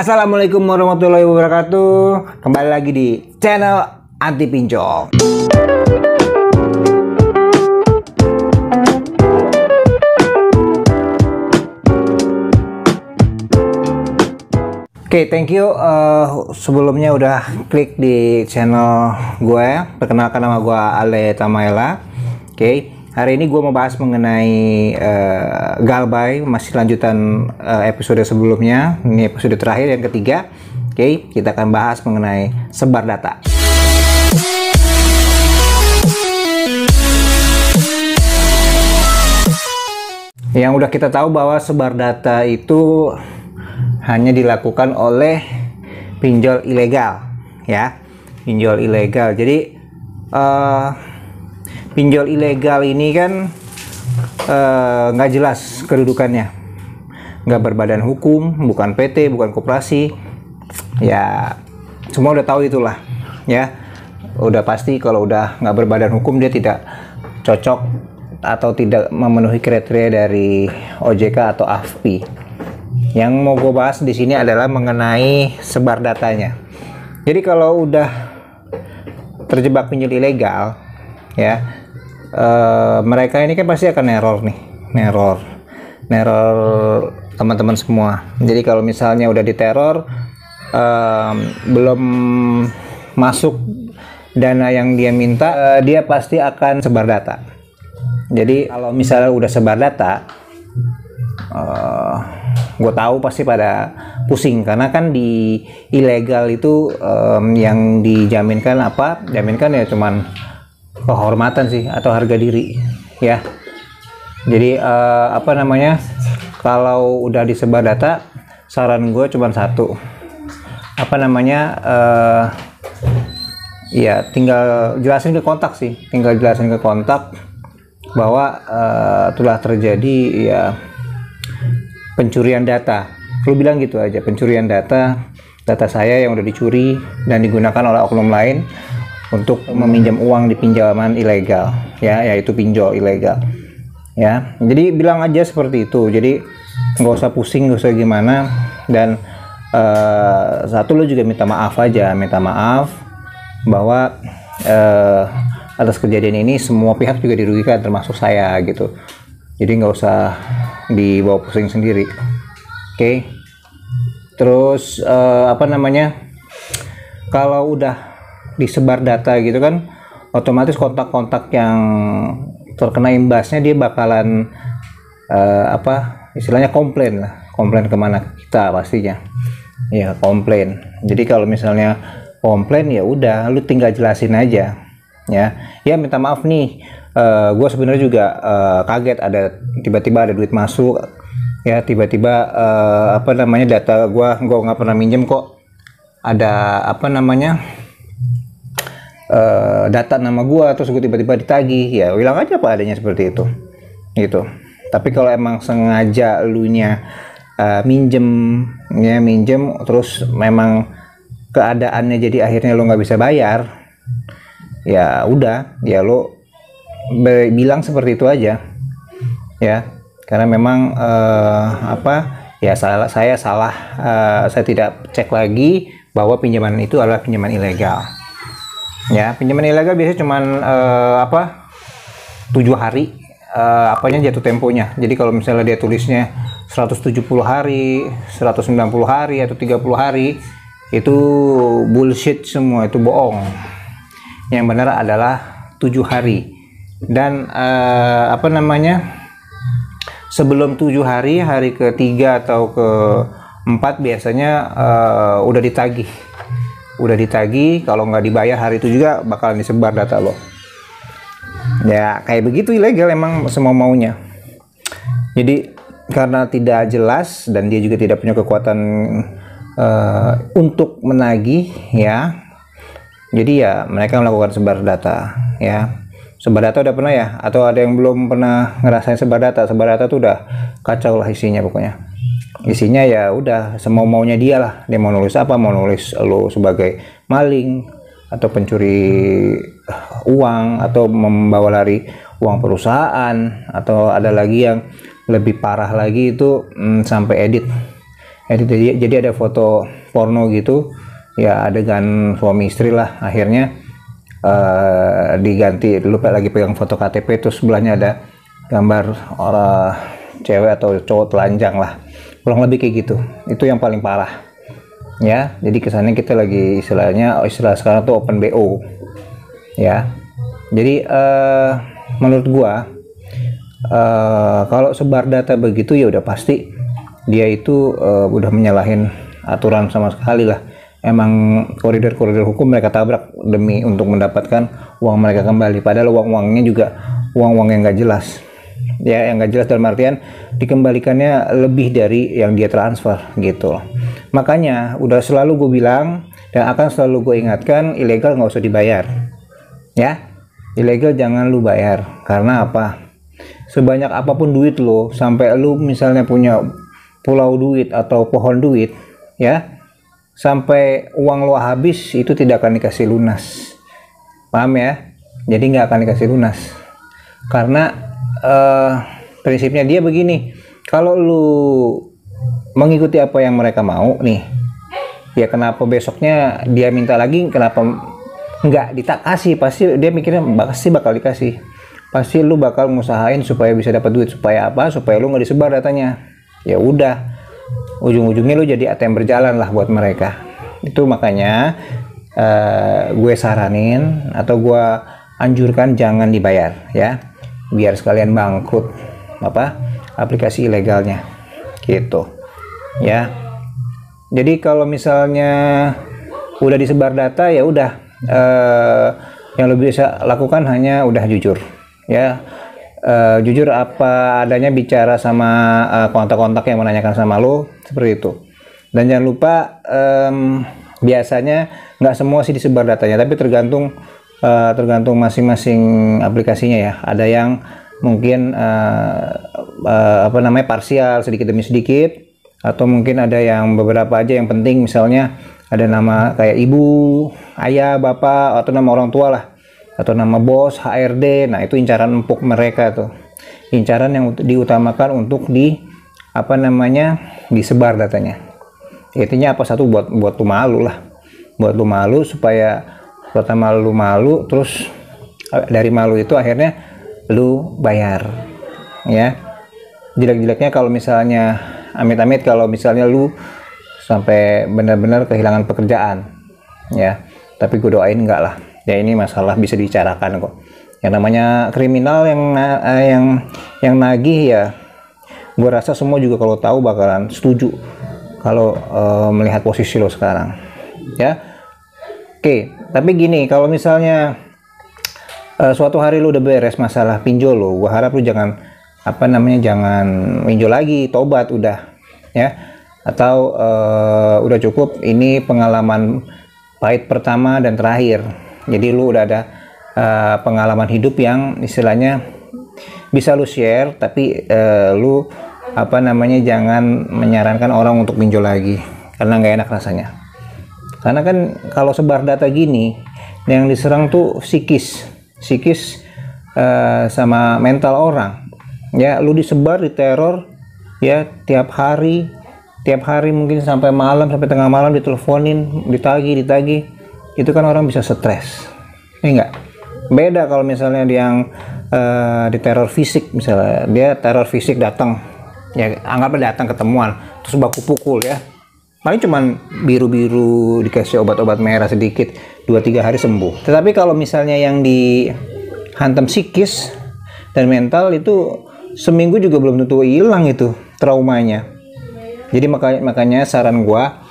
Assalamualaikum warahmatullahi wabarakatuh. Kembali lagi di channel Anti Pinjol. Oke, thank you. Sebelumnya udah klik di channel gue. Perkenalkan, nama gue Ale Tamaela. Oke, hari ini gue mau bahas mengenai Galbay. Masih lanjutan episode sebelumnya. Ini episode terakhir yang ketiga. Oke, kita akan bahas mengenai sebar data. Yang udah kita tahu bahwa sebar data itu hanya dilakukan oleh pinjol ilegal, ya, pinjol ilegal. Jadi pinjol ilegal ini kan nggak jelas kedudukannya, nggak berbadan hukum, bukan PT, bukan koperasi, ya semua udah tahu itulah, ya udah pasti kalau udah nggak berbadan hukum dia tidak cocok atau tidak memenuhi kriteria dari OJK atau AFPI. Yang mau gue bahas di sini adalah mengenai sebar datanya. Jadi kalau udah terjebak pinjol ilegal, ya mereka ini kan pasti akan neror teman-teman semua. Jadi kalau misalnya udah diteror, belum masuk dana yang dia minta, dia pasti akan sebar data. Jadi kalau misalnya udah sebar data, gue tahu pasti pada pusing, karena kan di ilegal itu yang dijaminkan apa? Jaminkan ya cuman kehormatan sih atau harga diri, ya. Jadi apa namanya? Kalau udah disebar data, saran gue cuman satu. Apa namanya? Ya tinggal jelasin ke kontak sih, tinggal jelasin ke kontak bahwa telah terjadi ya pencurian data. Lu bilang gitu aja, pencurian data saya yang udah dicuri dan digunakan oleh oknum lain untuk meminjam uang di pinjaman ilegal, ya, yaitu pinjol ilegal, ya. Jadi bilang aja seperti itu. Jadi nggak usah pusing, nggak usah gimana. Dan satu, lu juga minta maaf aja, minta maaf bahwa atas kejadian ini semua pihak juga dirugikan, termasuk saya gitu. Jadi nggak usah dibawa pusing sendiri. Oke. Terus apa namanya, kalau udah disebar data gitu kan, otomatis kontak-kontak yang terkena imbasnya dia bakalan apa istilahnya, komplain kemana kita pastinya, ya, komplain. Jadi kalau misalnya komplain, ya udah lu tinggal jelasin aja, ya minta maaf nih, gue sebenarnya juga kaget ada tiba-tiba ada duit masuk, ya, tiba-tiba apa namanya, data gue nggak pernah minjem kok, ada apa namanya data nama gue, terus gue tiba-tiba ditagih. Ya bilang aja apa adanya seperti itu gitu. Tapi kalau emang sengaja lu nya minjem terus memang keadaannya jadi akhirnya lo nggak bisa bayar, ya udah, ya lo bilang seperti itu aja, ya. Karena memang apa ya, saya salah, saya tidak cek lagi bahwa pinjaman itu adalah pinjaman ilegal, ya. Pinjaman ilegal biasanya cuman apa 7 hari apanya jatuh temponya. Jadi kalau misalnya dia tulisnya 170 hari, 190 hari atau 30 hari, itu bullshit semua, itu bohong. Yang benar adalah 7 hari. Dan apa namanya, sebelum 7 hari, hari ketiga atau keempat biasanya udah ditagih. Kalau nggak dibayar hari itu juga bakalan disebar data lo. Ya kayak begitu, ilegal emang semau maunya. Jadi karena tidak jelas dan dia juga tidak punya kekuatan untuk menagih, ya. Jadi ya mereka melakukan sebar data, ya. Sebar data udah pernah ya? Atau ada yang belum pernah ngerasain sebar data? Sebar data tuh udah kacau lah isinya pokoknya. Isinya ya udah semau maunya dia lah. Dia mau nulis apa? Mau nulis lo sebagai maling atau pencuri uang atau membawa lari uang perusahaan, atau ada lagi yang lebih parah lagi itu sampai edit Jadi ada foto porno gitu ya, adegan suami istri lah, akhirnya diganti, lupa lagi pegang foto KTP, terus sebelahnya ada gambar orang cewek atau cowok telanjang lah, kurang lebih kayak gitu. Itu yang paling parah ya. Jadi kesannya kita lagi istilah sekarang tuh open BO ya. Jadi menurut gua kalau sebar data begitu ya udah pasti dia itu udah menyalahin aturan sama sekali lah. Emang koridor-koridor hukum mereka tabrak demi untuk mendapatkan uang mereka kembali, padahal uangnya juga uang yang nggak jelas ya, yang nggak jelas dalam artian dikembalikannya lebih dari yang dia transfer gitu. Makanya udah selalu gue bilang dan akan selalu gue ingatkan, ilegal nggak usah dibayar ya, ilegal jangan lu bayar. Karena apa? Sebanyak apapun duit lo, sampai lu misalnya punya pulau duit atau pohon duit ya, sampai uang lo habis itu tidak akan dikasih lunas, paham ya? Jadi nggak akan dikasih lunas karena prinsipnya dia begini, kalau lu mengikuti apa yang mereka mau nih ya, kenapa besoknya dia minta lagi, kenapa nggak dikasih? Pasti dia mikirnya pasti bakal dikasih, pasti lu bakal ngusahain supaya bisa dapat duit. Supaya apa? Supaya lu nggak disebar datanya. Ya udah, ujung-ujungnya lu jadi ATM berjalan lah buat mereka. Itu makanya gue saranin atau gue anjurkan jangan dibayar ya, biar sekalian bangkrut aplikasi ilegalnya gitu ya. Jadi kalau misalnya udah disebar data ya udah, yang lo bisa lakukan hanya udah jujur ya, jujur apa adanya, bicara sama kontak-kontak yang menanyakan sama lo seperti itu. Dan jangan lupa biasanya nggak semua sih disebar datanya, tapi tergantung masing-masing aplikasinya ya. Ada yang mungkin parsial, sedikit demi sedikit, atau mungkin ada yang beberapa aja yang penting, misalnya ada nama kayak ibu, ayah, bapak, atau nama orang tua lah, atau nama bos, HRD. Nah itu incaran empuk mereka tuh, incaran yang diutamakan untuk disebar datanya. Intinya apa? Satu, buat lu malu lah, buat lu malu, supaya pertama lu malu, terus dari malu itu akhirnya lu bayar ya. Jelek-jeleknya kalau misalnya amit-amit kalau misalnya lu sampai benar-benar kehilangan pekerjaan ya, tapi gue doain enggak lah ya. Ini masalah bisa dibicarakan kok. Yang namanya kriminal yang nagih ya, gue rasa semua juga kalau tahu bakalan setuju kalau melihat posisi lo sekarang ya. Oke, tapi gini, kalau misalnya suatu hari lo udah beres masalah pinjol lo, gue harap lo jangan jangan pinjol lagi, tobat udah ya. Atau udah cukup, ini pengalaman pahit pertama dan terakhir. Jadi lu udah ada pengalaman hidup yang istilahnya bisa lu share, tapi lu jangan menyarankan orang untuk pinjol lagi, karena nggak enak rasanya. Karena kan kalau sebar data gini, yang diserang tuh psikis sama mental orang ya. Lu disebar, diteror ya, tiap hari mungkin sampai malam, sampai tengah malam diteleponin, ditagih. Itu kan orang bisa stres ya enggak? Beda kalau misalnya yang diteror fisik, misalnya dia teror fisik datang ya, anggaplah datang ketemuan terus baku pukul ya, paling cuman biru-biru, dikasih obat-obat merah sedikit, 2-3 hari sembuh. Tetapi kalau misalnya yang dihantam psikis dan mental, itu seminggu juga belum tentu hilang itu traumanya. Jadi makanya saran gua,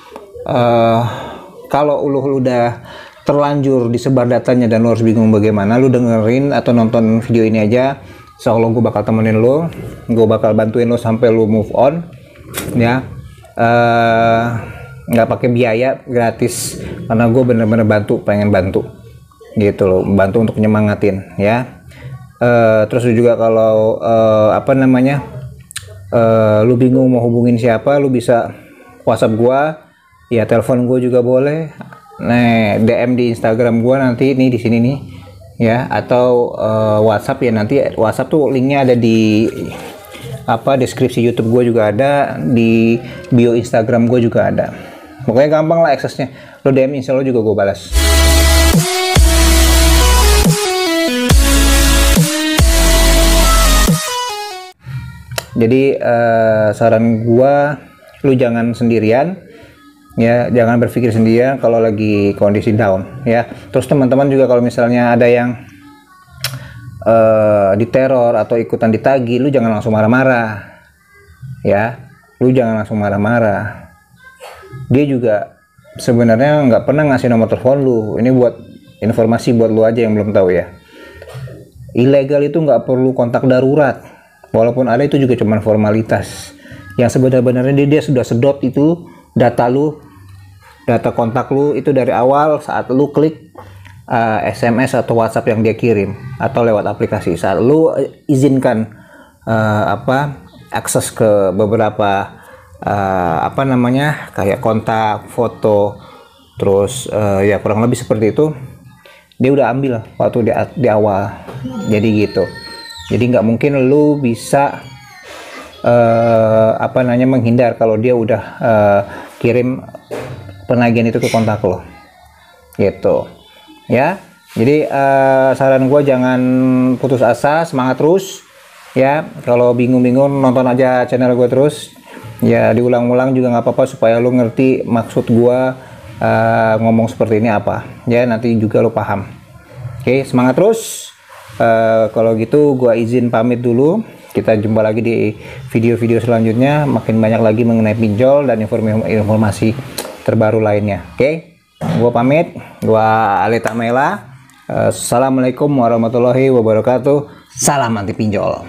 kalau lu udah terlanjur disebar datanya dan lu harus bingung bagaimana, lu dengerin atau nonton video ini aja. Insyaallah gue bakal temenin lu, gue bakal bantuin lu sampai lu move on ya. Nggak pakai biaya, gratis, karena gue bener-bener pengen bantu gitu loh, bantu untuk nyemangatin ya. Terus juga kalau lu bingung mau hubungin siapa, lu bisa WhatsApp gua ya, telepon gua juga boleh. Nah, DM di Instagram gua nanti nih di sini nih ya, atau WhatsApp ya. Nanti WhatsApp tuh linknya ada di apa deskripsi YouTube gue juga ada, di bio Instagram gue juga ada. Pokoknya gampang lah aksesnya. Lo DM insya Allah juga gue balas. Jadi saran gua, lu jangan sendirian ya, jangan berpikir sendirian kalau lagi kondisi down ya. Terus teman-teman juga kalau misalnya ada yang diteror atau ikutan ditagi, lu jangan langsung marah-marah ya. Lu jangan langsung marah-marah. Dia juga sebenarnya nggak pernah ngasih nomor telepon lu. Ini buat informasi buat lu aja yang belum tahu ya. Ilegal itu nggak perlu kontak darurat. Walaupun ada, itu juga cuma formalitas. Yang sebenarnya dia sudah sedot itu data lu, data kontak lu itu dari awal saat lu klik SMS atau WhatsApp yang dia kirim atau lewat aplikasi. Saat lu izinkan akses ke beberapa kayak kontak, foto, terus ya kurang lebih seperti itu, dia udah ambil waktu di awal. Jadi gitu. Jadi nggak mungkin lu bisa menghindar kalau dia udah kirim penagihan itu ke kontak lo, gitu ya. Jadi saran gue jangan putus asa, semangat terus ya. Kalau bingung-bingung nonton aja channel gue terus ya, diulang-ulang juga nggak apa-apa supaya lu ngerti maksud gue ngomong seperti ini apa ya, nanti juga lu paham. Oke, semangat terus. Kalau gitu gua izin pamit dulu. Kita jumpa lagi di video-video selanjutnya, makin banyak lagi mengenai pinjol dan informasi terbaru lainnya. Oke, gua pamit. Gua Ali Tamela. Assalamualaikum warahmatullahi wabarakatuh. Salam anti pinjol.